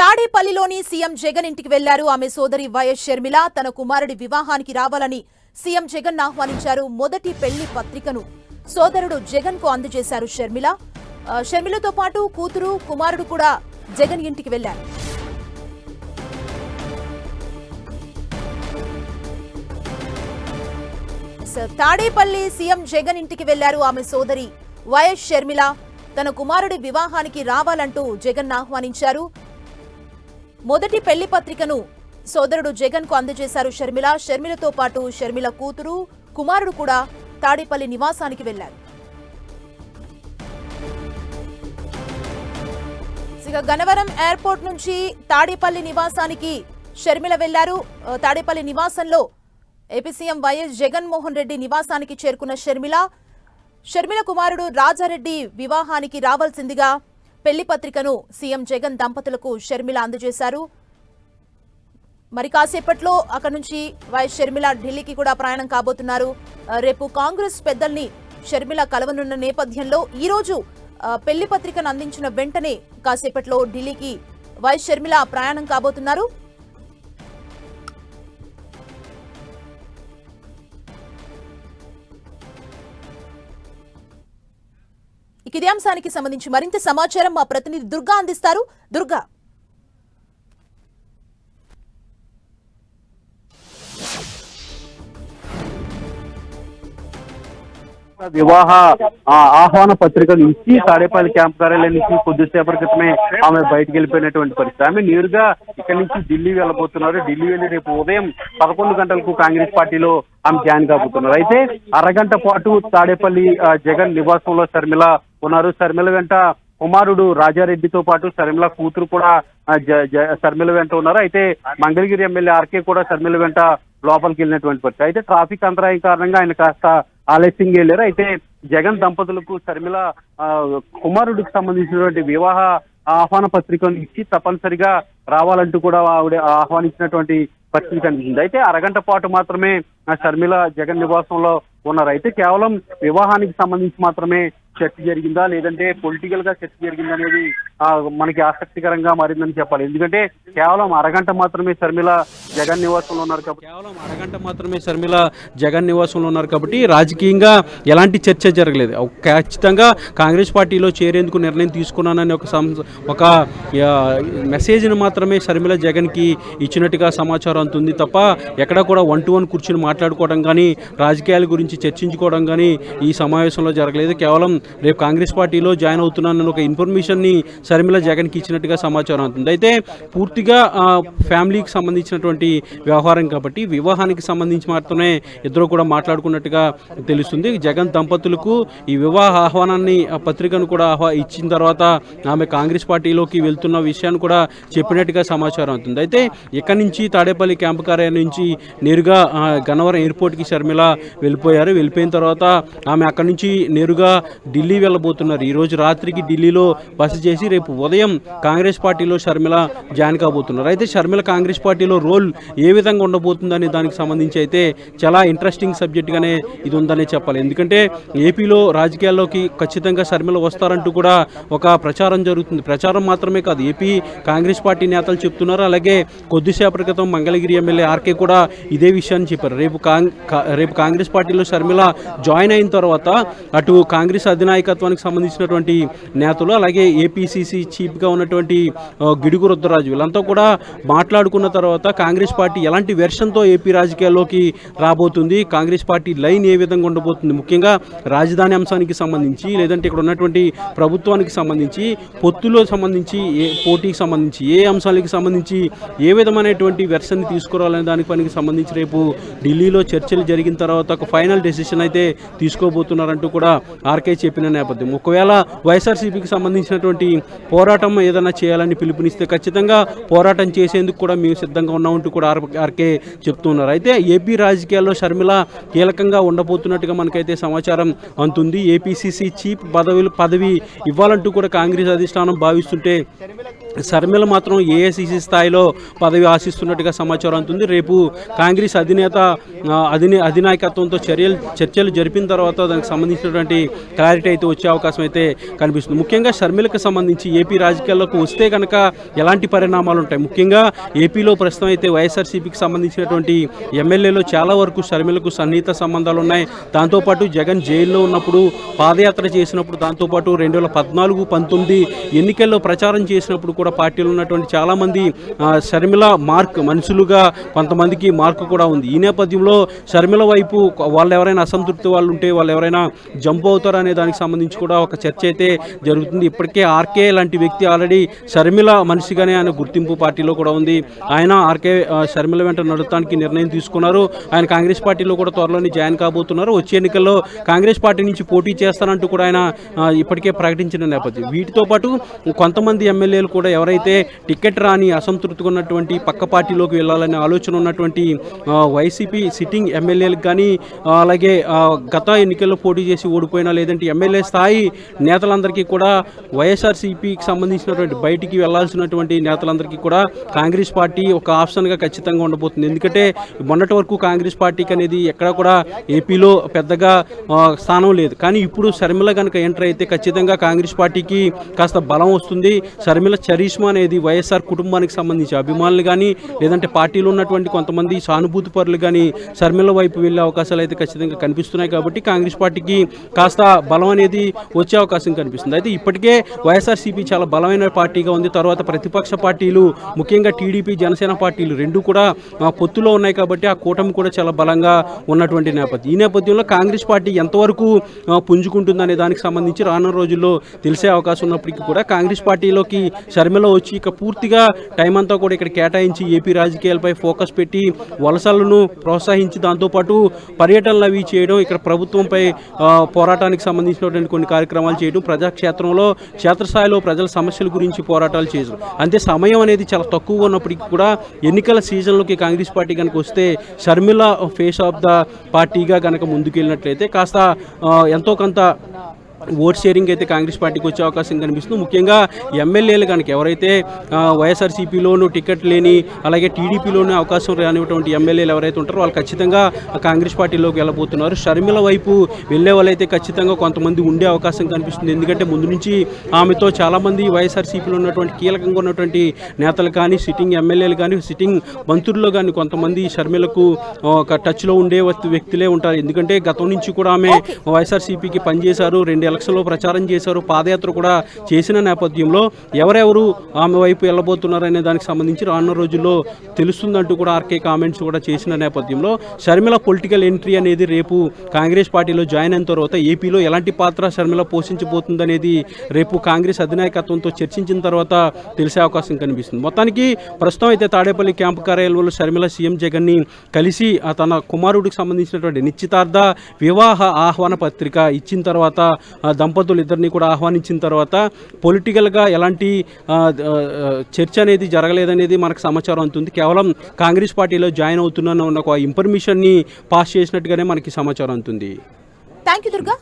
తాడేపల్లిలోని సీఎం జగన్ ఇంటికి వెళ్లారు ఆమె సోదరి వైఎస్ షర్మిల. తన కుమారుడి వివాహానికి రావాలని సీఎం జగన్ ఆహ్వానించారు. మొదటి పెళ్లి పత్రికను సోదరుడు జగన్ కు అందజేశారు షర్మిల. షర్మిలతో పాటు కూతురు కుమారుడు కూడా జగన్ ఇంటికి వెళ్లారు. తాడేపల్లి సీఎం జగన్ ఇంటికి వెళ్లారు ఆమె సోదరి వైఎస్ షర్మిల. తన కుమారుడి వివాహానికి రావాలంటూ జగన్ ఆహ్వానించారు. మొదటి పెళ్లి పత్రికను సోదరుడు జగన్ కు అందజేశారు షర్మిల. షర్మిలతో పాటు షర్మిల కూతురు కుమారుడు కూడా తాడేపల్లి నివాసానికి వెళ్లారు. గన్నవరం ఎయిర్పోర్ట్ నుంచి తాడేపల్లి నివాసానికి షర్మిల వెళ్లారు. తాడేపల్లి నివాసంలో AP CM YS Jaganmohan Reddy నివాసానికి చేరుకున్న షర్మిల కుమారుడు రాజారెడ్డి వివాహానికి రావాల్సిందిగా పెళ్లి పత్రికను సీఎం జగన్ దంపతులకు షర్మిల అందజేశారు. మరి కాసేపట్లో అక్కడి నుంచి వైఎస్ షర్మిల ఢిల్లీకి కూడా ప్రయాణం కాబోతున్నారు. రేపు కాంగ్రెస్ పెద్దల్ని షర్మిల కలవనున్న నేపథ్యంలో ఈ రోజు పెళ్లి పత్రికను అందించిన వెంటనే కాసేపట్లో ఢిల్లీకి వైఎస్ షర్మిల ప్రయాణం కాబోతున్నారు. ఇదే అంశానికి సంబంధించి మరింత సమాచారం మా ప్రతినిధి దుర్గా అందిస్తారు. దుర్గా, వివాహ ఆహ్వాన పత్రికలు ఇచ్చి తాడేపల్లి క్యాంప్ కార్యాలయం నుంచి కొద్దిసేపటి క్రితమే ఆమె బయటకు వెళ్ళిపోయినటువంటి పరిస్థితి. ఆమె నేరుగా ఇక్కడి నుంచి ఢిల్లీ వెళ్ళబోతున్నారు. ఢిల్లీ వెళ్ళి రేపు ఉదయం 11 గంటలకు కాంగ్రెస్ పార్టీలో ఆమె జాయిన్ కాబోతున్నారు. అయితే అరగంట పాటు తాడేపల్లి జగన్ నివాసంలో షర్మిల ఉన్నారు. షర్మిల వెంట కుమారుడు రాజారెడ్డితో పాటు షర్మిల కూతురు కూడా షర్మిల వెంట ఉన్నారు. అయితే మంగళగిరి ఎమ్మెల్యే ఆర్కే కూడా షర్మిల వెంట లోపలికి వెళ్ళినటువంటి పరిస్థితి. అయితే ట్రాఫిక్ అంతరాయం కారణంగా ఆయన కాస్త ఆలస్యంగా వెళ్ళారు. అయితే జగన్ దంపతులకు షర్మిల కుమారుడికి సంబంధించినటువంటి వివాహ ఆహ్వాన పత్రికను ఇచ్చి తప్పనిసరిగా రావాలంటూ కూడా ఆవిడ ఆహ్వానించినటువంటి పరిస్థితి కనిపించింది. అయితే అరగంట పాటు మాత్రమే షర్మిల జగన్ నివాసంలో ఉన్నారు. అయితే కేవలం వివాహానికి సంబంధించి మాత్రమే చర్చ జరిగిందా లేదంటే పొలిటికల్ గా చర్చ జరిగిందా అనేది మనకి ఆసక్తికరంగా మారిందని చెప్పాలి. ఎందుకంటే కేవలం అరగంట మాత్రమే షర్మిల జగన్ నివాసంలో ఉన్నారు కాబట్టి రాజకీయంగా ఎలాంటి చర్చ జరగలేదు. ఖచ్చితంగా కాంగ్రెస్ పార్టీలో చేరేందుకు నిర్ణయం తీసుకున్నానని ఒక మెసేజ్ని మాత్రమే షర్మిల జగన్కి ఇచ్చినట్టుగా సమాచారం అందుతుంది తప్ప ఎక్కడ కూడా 1-to-1 కూర్చుని మాట్లాడుకోవడం కానీ రాజకీయాల గురించి చర్చించుకోవడం కానీ ఈ సమావేశంలో జరగలేదు. కేవలం రేపు కాంగ్రెస్ పార్టీలో జాయిన్ అవుతున్నానని ఒక ఇన్ఫర్మేషన్ని షర్మిల జగన్కి ఇచ్చినట్టుగా సమాచారం అవుతుంది. అయితే పూర్తిగా ఫ్యామిలీకి సంబంధించినటువంటి వ్యవహారం కాబట్టి వివాహానికి సంబంధించి మాత్రమే ఇద్దరు కూడా మాట్లాడుకున్నట్టుగా తెలుస్తుంది. జగన్ దంపతులకు ఈ వివాహ ఆహ్వానాన్ని పత్రికను కూడా ఇచ్చిన తర్వాత ఆమె కాంగ్రెస్ పార్టీలోకి వెళ్తున్న విషయాన్ని కూడా చెప్పినట్టుగా సమాచారం అవుతుంది. అయితే ఇక్కడి నుంచి తాడేపల్లి క్యాంపు కార్యాలయం నుంచి నేరుగా గన్నవరం ఎయిర్పోర్ట్కి షర్మిల వెళ్ళిపోయిన తర్వాత ఆమె అక్కడి నుంచి నేరుగా ఢిల్లీ వెళ్ళబోతున్నారు. ఈ రోజు రాత్రికి ఢిల్లీలో బస చేసి రేపు ఉదయం కాంగ్రెస్ పార్టీలో షర్మిల జాయిన్ కాబోతున్నారు. అయితే షర్మిల కాంగ్రెస్ పార్టీలో రోల్ ఏ విధంగా ఉండబోతుందనే దానికి సంబంధించి అయితే చాలా ఇంట్రెస్టింగ్ సబ్జెక్ట్గానే ఇది ఉందనే చెప్పాలి. ఎందుకంటే ఏపీలో రాజకీయాల్లోకి ఖచ్చితంగా షర్మిల వస్తారంటూ కూడా ఒక ప్రచారం జరుగుతుంది. ప్రచారం మాత్రమే కాదు, ఏపీ కాంగ్రెస్ పార్టీ నేతలు చెప్తున్నారు. అలాగే కొద్దిసేపటి క్రితం మంగళగిరి ఎమ్మెల్యే ఆర్కే కూడా ఇదే విషయాన్ని చెప్పారు. రేపు కాంగ్రెస్ పార్టీలో షర్మిల జాయిన్ అయిన తర్వాత అటు కాంగ్రెస్ అధినాయకత్వానికి సంబంధించినటువంటి నేతలు అలాగే ఏపీసీసీ చీఫ్గా ఉన్నటువంటి గిడుగు రుద్రరాజు వీళ్ళంతా కూడా మాట్లాడుకున్న తర్వాత కాంగ్రెస్ పార్టీ ఎలాంటి వెర్షన్తో ఏపీ రాజకీయాల్లోకి రాబోతుంది, కాంగ్రెస్ పార్టీ లైన్ ఏ విధంగా ఉండబోతుంది, ముఖ్యంగా రాజధాని అంశానికి సంబంధించి లేదంటే ఇక్కడ ఉన్నటువంటి ప్రభుత్వానికి సంబంధించి పొత్తులో సంబంధించి పోటీకి సంబంధించి ఏ అంశాలకి సంబంధించి ఏ విధమైనటువంటి వెర్షన్ని తీసుకురావాలనే దానికి పనికి సంబంధించి రేపు ఢిల్లీలో చర్చలు జరిగిన తర్వాత ఒక ఫైనల్ డెసిషన్ అయితే తీసుకోబోతున్నారంటూ కూడా ఆర్కే చెప్పిన నేపథ్యం. ఒకవేళ వైఎస్ఆర్సీపీకి సంబంధించినటువంటి పోరాటం ఏదైనా చేయాలని పిలుపునిస్తే ఖచ్చితంగా పోరాటం చేసేందుకు కూడా మేము సిద్ధంగా ఉన్నామంటూ కూడా ఆర్కే చెప్తున్నారు. అయితే ఏపీ రాజకీయాల్లో షర్మిల కీలకంగా ఉండబోతున్నట్టుగా మనకైతే సమాచారం అందుతుంది. ఏపీసీసీ చీఫ్ పదవి ఇవ్వాలంటూ కూడా కాంగ్రెస్ అధిష్టానం భావిస్తుంటే శర్మిల మాత్రం ఏఐసిసి స్థాయిలో పదవి ఆశిస్తున్నట్టుగా సమాచారం అందుతుంది. రేపు కాంగ్రెస్ అధినాయకత్వంతో చర్చలు జరిపిన తర్వాత దానికి సంబంధించినటువంటి క్లారిటీ అయితే వచ్చే అవకాశం అయితే కనిపిస్తుంది. ముఖ్యంగా శర్మిలకు సంబంధించి ఏపీ రాజకీయాల్లోకి వస్తే కనుక ఎలాంటి పరిణామాలు ఉంటాయి? ముఖ్యంగా ఏపీలో ప్రస్తుతం అయితే వైఎస్ఆర్సీపీకి సంబంధించినటువంటి ఎమ్మెల్యేలో చాలా వరకు శర్మిలకు సన్నిహిత సంబంధాలు ఉన్నాయి. దాంతోపాటు జగన్ జైల్లో ఉన్నప్పుడు పాదయాత్ర చేసినప్పుడు, దాంతోపాటు 2014-19 ఎన్నికల్లో ప్రచారం చేసినప్పుడు కూడా పార్టీలో ఉన్నటువంటి చాలామంది షర్మిల మార్క్ మనుషులుగా కొంతమందికి మార్క్ కూడా ఉంది. ఈ నేపథ్యంలో షర్మిల వైపు వాళ్ళు ఎవరైనా అసంతృప్తి వాళ్ళు ఉంటే వాళ్ళు ఎవరైనా జంప్ అవుతారనే దానికి సంబంధించి కూడా ఒక చర్చ అయితే జరుగుతుంది. ఇప్పటికే ఆర్కే లాంటి వ్యక్తి ఆల్రెడీ షర్మిల మనిషిగానే ఆయన గుర్తింపు పార్టీలో కూడా ఉంది. ఆయన ఆర్కే షర్మిల వెంట నడవడానికి నిర్ణయం తీసుకున్నారు. ఆయన కాంగ్రెస్ పార్టీలో కూడా త్వరలోనే జాయిన్ కాబోతున్నారు. వచ్చే ఎన్నికల్లో కాంగ్రెస్ పార్టీ నుంచి పోటీ చేస్తారంటూ కూడా ఆయన ఇప్పటికే ప్రకటించిన నేపథ్యం. వీటితో పాటు కొంతమంది ఎమ్మెల్యేలు కూడా ఎవరైతే టికెట్ రాని అసంతృప్తిగా ఉన్నటువంటి పక్క పార్టీలోకి వెళ్ళాలనే ఆలోచన ఉన్నటువంటి వైసీపీ సిట్టింగ్ ఎమ్మెల్యేలకు కానీ అలాగే గత ఎన్నికల్లో పోటీ చేసి ఓడిపోయినా లేదంటే ఎమ్మెల్యే స్థాయి నేతలందరికీ కూడా వైఎస్ఆర్సీపీకి సంబంధించినటువంటి బయటికి వెళ్లాల్సినటువంటి నేతలందరికీ కూడా కాంగ్రెస్ పార్టీ ఒక ఆప్షన్గా ఖచ్చితంగా ఉండబోతుంది. ఎందుకంటే మొన్నటి వరకు కాంగ్రెస్ పార్టీకి అనేది ఎక్కడ కూడా ఏపీలో పెద్దగా స్థానం లేదు. కానీ ఇప్పుడు షర్మిల కనుక ఎంటర్ అయితే ఖచ్చితంగా కాంగ్రెస్ పార్టీకి కాస్త బలం వస్తుంది. షర్మిల చరిష్మా అనేది వైఎస్ఆర్ కుటుంబానికి సంబంధించి అభిమానులు కానీ లేదంటే పార్టీలో ఉన్నటువంటి కొంతమంది సానుభూతి పరులు కానీ షర్మిల వైపు వెళ్ళే అవకాశాలు అయితే ఖచ్చితంగా కనిపిస్తున్నాయి. కాబట్టి కాంగ్రెస్ పార్టీకి కాస్త బలం అనేది వచ్చే అవకాశం కనిపిస్తుంది. అయితే ఇప్పటికే వైఎస్ఆర్సీపీ చాలా బలమైన పార్టీగా ఉంది. తర్వాత ప్రతిపక్ష పార్టీలు ముఖ్యంగా టీడీపీ జనసేన పార్టీలు రెండు కూడా పొత్తులో ఉన్నాయి. కాబట్టి ఆ కూటమి కూడా చాలా బలంగా ఉన్నటువంటి నేపథ్యం. ఈ నేపథ్యంలో కాంగ్రెస్ పార్టీ ఎంతవరకు పుంజుకుంటుందనే దానికి సంబంధించి రానున్న రోజుల్లో తెలిసే అవకాశం ఉన్నప్పటికీ కూడా కాంగ్రెస్ పార్టీలోకి షర్మిల వచ్చి ఇక పూర్తిగా టైం అంతా కూడా ఇక్కడ కేటాయించి ఏపీ రాజకీయాలపై ఫోకస్ పెట్టి వలసలను ప్రోత్సహించి దాంతోపాటు పర్యటనలు అవి చేయడం, ఇక్కడ ప్రభుత్వంపై పోరాటానికి సంబంధించినటువంటి కొన్ని కార్యక్రమాలు చేయడం, ప్రజాక్షేత్రంలో క్షేత్రస్థాయిలో ప్రజల సమస్యల గురించి పోరాటాలు చేయడం. అంతే సమయం అనేది చాలా తక్కువగా ఉన్నప్పటికీ కూడా ఎన్నికల సీజన్లోకి కాంగ్రెస్ పార్టీ కనుక వస్తే షర్మిల ఫేస్ ఆఫ్ ద పార్టీగా కనుక ముందుకెళ్ళినట్లయితే కాస్త ఎంతో కొంత ఓట్ షేరింగ్ అయితే కాంగ్రెస్ పార్టీకి వచ్చే అవకాశం కనిపిస్తుంది. ముఖ్యంగా ఎమ్మెల్యేలు కనుక ఎవరైతే వైఎస్ఆర్సీపీలోనూ టికెట్ లేని అలాగే టీడీపీలోనూ అవకాశం రానిటువంటి ఎమ్మెల్యేలు ఎవరైతే ఉంటారో వాళ్ళు ఖచ్చితంగా కాంగ్రెస్ పార్టీలోకి వెళ్ళబోతున్నారు. షర్మిల వైపు వెళ్ళే వాళ్ళైతే ఖచ్చితంగా కొంతమంది ఉండే అవకాశం కనిపిస్తుంది. ఎందుకంటే ముందు నుంచి ఆమెతో చాలామంది వైఎస్ఆర్సీపీలో ఉన్నటువంటి కీలకంగా ఉన్నటువంటి నేతలు కానీ సిట్టింగ్ ఎమ్మెల్యేలు కానీ సిట్టింగ్ మంత్రుల్లో కానీ కొంతమంది షర్మిలకు ఒక టచ్లో ఉండే వ్యక్తులే ఉంటారు. ఎందుకంటే గతం నుంచి కూడా ఆమె వైఎస్ఆర్సీపీకి పనిచేశారు, 2 ఎలక్షన్లో ప్రచారం చేశారు, పాదయాత్ర కూడా చేసిన నేపథ్యంలో ఎవరెవరు ఆమె వైపు వెళ్ళబోతున్నారనే దానికి సంబంధించి రానున్న రోజుల్లో తెలుస్తుందంటూ కూడా ఆర్కే కామెంట్స్ కూడా చేసిన నేపథ్యంలో షర్మిల పొలిటికల్ ఎంట్రీ అనేది రేపు కాంగ్రెస్ పార్టీలో జాయిన్ అయిన తర్వాత ఏపీలో ఎలాంటి పాత్ర షర్మిల పోషించబోతుందనేది రేపు కాంగ్రెస్ అధినాయకత్వంతో చర్చించిన తర్వాత తెలిసే అవకాశం కనిపిస్తుంది. మొత్తానికి ప్రస్తుతం అయితే తాడేపల్లి క్యాంపు కార్యాలయంలో షర్మిల సీఎం జగన్ని కలిసి తన కుమారుడికి సంబంధించినటువంటి నిశ్చితార్థ వివాహ ఆహ్వాన పత్రిక ఇచ్చిన తర్వాత దంపతులు ఇద్దరిని కూడా ఆహ్వానించిన తర్వాత పొలిటికల్గా ఎలాంటి చర్చ అనేది జరగలేదనేది మనకు సమాచారం అందుతుంది. కేవలం కాంగ్రెస్ పార్టీలో జాయిన్ అవుతున్న ఒక ఇన్ఫర్మేషన్ని పాస్ చేసినట్టుగానే మనకి సమాచారం అందుతుంది. Thank you Durga.